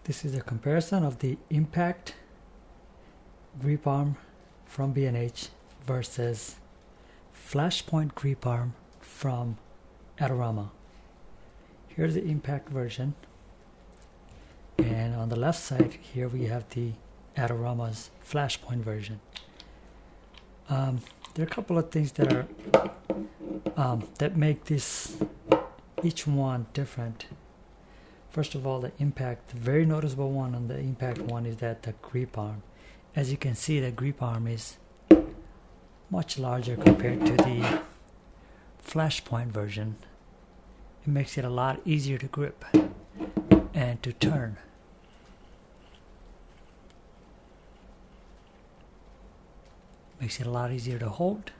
This is a comparison of the impact grip arm from B&H versus FlashPoint grip arm from Adorama. Here's the impact version, and on the left side here we have the Adorama's FlashPoint version. There are a couple of things that are that make this each one different. First of all, the impact, the very noticeable one on the impact one is that the grip arm. As you can see, the grip arm is much larger compared to the FlashPoint version. It makes it a lot easier to grip and to turn. Makes it a lot easier to hold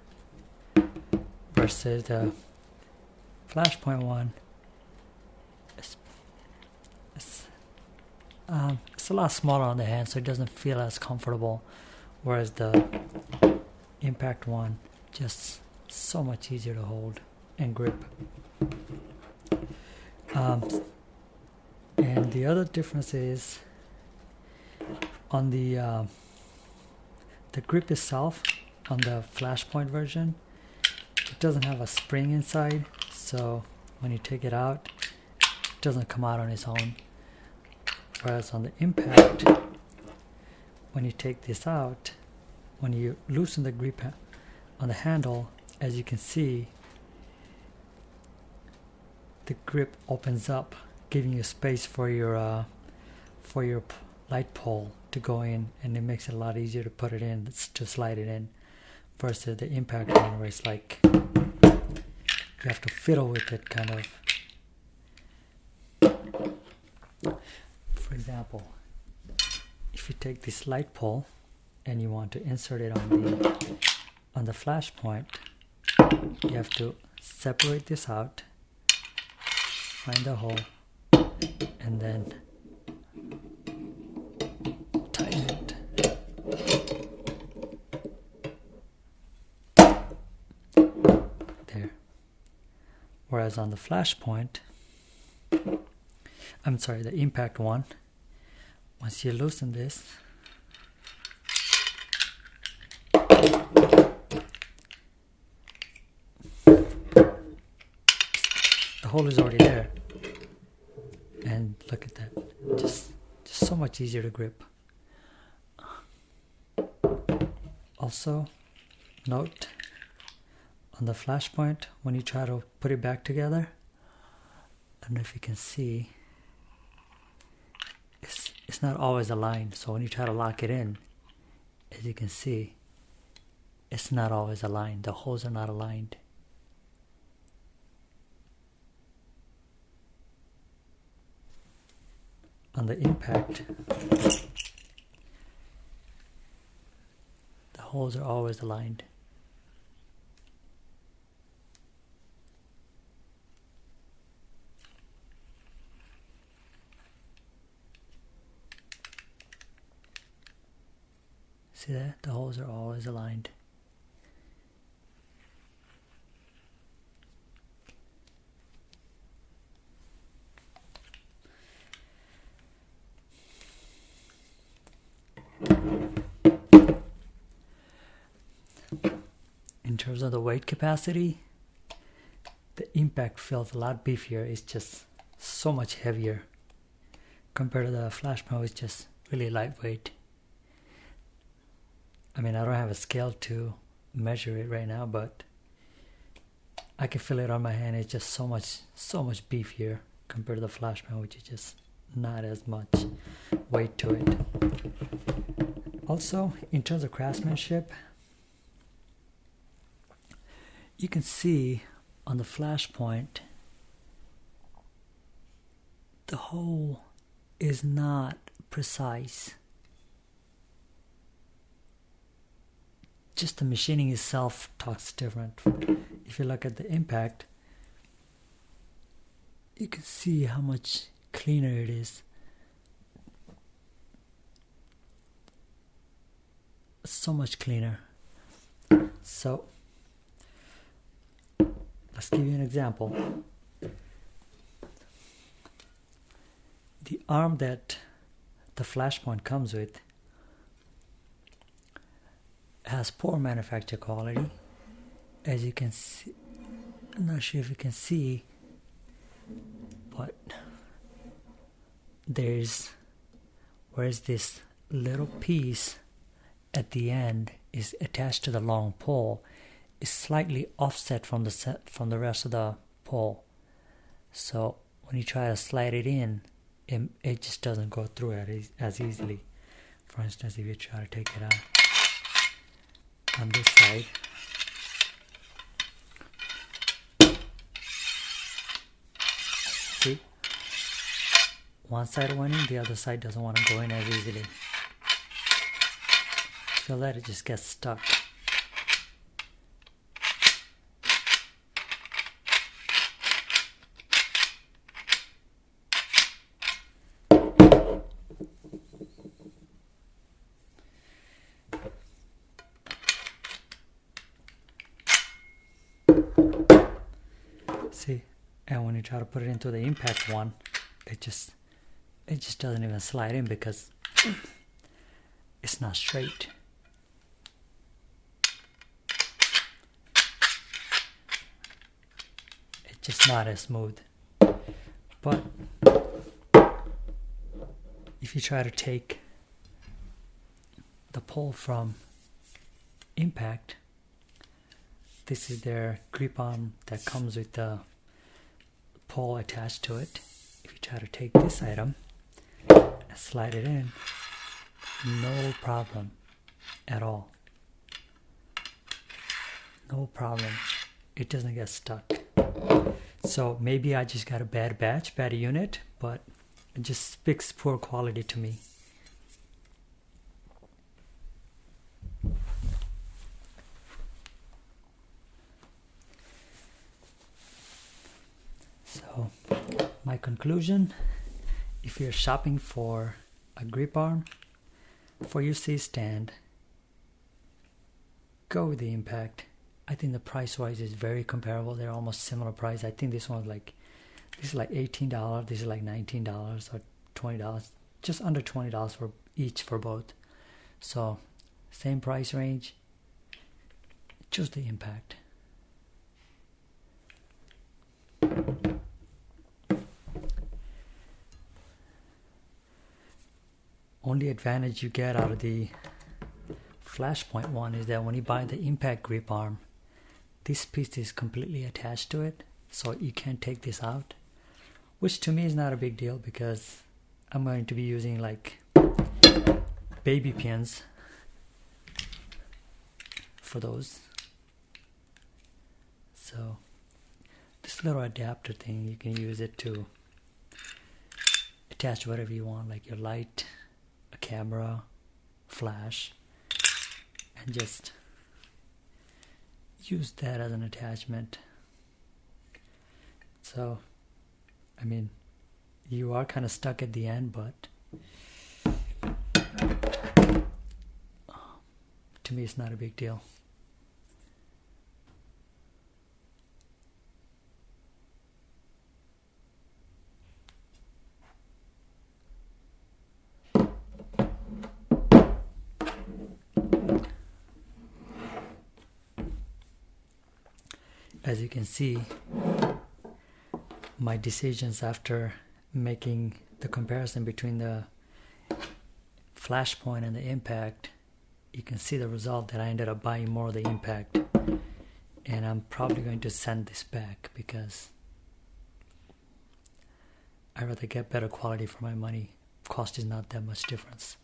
versus the FlashPoint one. It's a lot smaller on the hand, so it doesn't feel as comfortable, whereas the impact one just so much easier to hold and grip. And the other difference is on the grip itself. On the FlashPoint version, it doesn't have a spring inside, so when you take it out, it doesn't come out on its own. Whereas on the impact, when you take this out, when you loosen the grip on the handle, as you can see, the grip opens up, giving you space for your light pole to go in, and it makes it a lot easier to put it in, to slide it in, versus the impact one where it's like you have to fiddle with it, kind of. For example, if you take this light pole and you want to insert it on the FlashPoint, you have to separate this out, find the hole, and then tighten it. There. Whereas on the FlashPoint, I'm sorry, the impact one, once you loosen this, the hole is already there, and look at that, just so much easier to grip. Also, note on the FlashPoint, when you try to put it back together, I don't know if you can see, it's not always aligned. So when you try to lock it in, as you can see, it's not always aligned. The holes are not aligned. On the impact, the holes are always aligned. See that? The holes are always aligned. In terms of the weight capacity, the impact feels a lot beefier. It's just so much heavier compared to the FlashPoint. It's just really lightweight. I mean, I don't have a scale to measure it right now, but I can feel it on my hand. It's just so much beefier compared to the FlashPoint, which is just not as much weight to it. Also, in terms of craftsmanship, you can see on the FlashPoint, the hole is not precise. Just the machining itself talks different. If you look at the impact, you can see how much cleaner it is. So much cleaner. So let's give you an example. The arm that the FlashPoint comes with has poor manufacture quality. As you can see, I'm not sure if you can see, but whereas this little piece at the end is attached to the long pole, is slightly offset from the rest of the pole. So when you try to slide it in, it just doesn't go through it as easily. For instance, if you try to take it out on this side, see, one side went in, the other side doesn't want to go in as easily. Feel that it just gets stuck. See, and when you try to put it into the impact one, it just doesn't even slide in because it's not straight. It's just not as smooth. But if you try to take the pole from impact, this is their grip arm that comes with the pole attached to it. If you try to take this item and slide it in, no problem at all. No problem. It doesn't get stuck. So maybe I just got a bad batch, bad unit, but it just speaks poor quality to me. So my conclusion, if you're shopping for a grip arm for your C-stand, go with the impact. I think the price wise is very comparable. They're almost similar price. I think this is like $18, this is like $19 or $20, just under $20 for each for both. So same price range, choose the impact. Only advantage you get out of the FlashPoint one is that when you buy the impact grip arm, this piece is completely attached to it, so you can't take this out, which to me is not a big deal because I'm going to be using like baby pins for those. So this little adapter thing, you can use it to attach whatever you want, like your light, a camera, flash, and just use that as an attachment. So I mean, you are kind of stuck at the end, but to me it's not a big deal. As you can see, my decisions after making the comparison between the FlashPoint and the impact, you can see the result that I ended up buying more of the impact, and I'm probably going to send this back because I'd rather get better quality for my money. Cost is not that much difference.